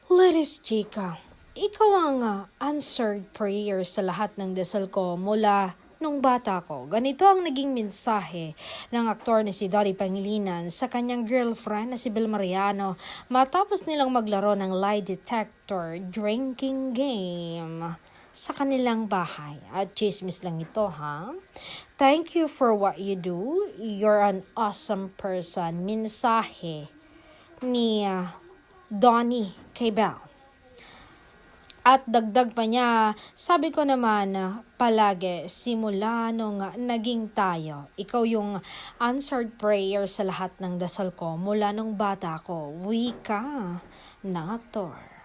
Let's chika. Ikaw ang answered prayer sa lahat ng dasal ko mula nung bata ko. Ganito ang naging mensahe ng aktor na si Dori Pangilinan sa kanyang girlfriend na si Bel Mariano matapos nilang maglaro ng lie detector drinking game sa kanilang bahay. At chismis lang ito, ha? Thank you for what you do. You're an awesome person. Mensahe ni Donnie kay Belle. At dagdag pa niya, sabi ko naman palagi, simula nung naging tayo, ikaw yung answered prayer sa lahat ng dasal ko mula nung bata ko. Wika ng aktor.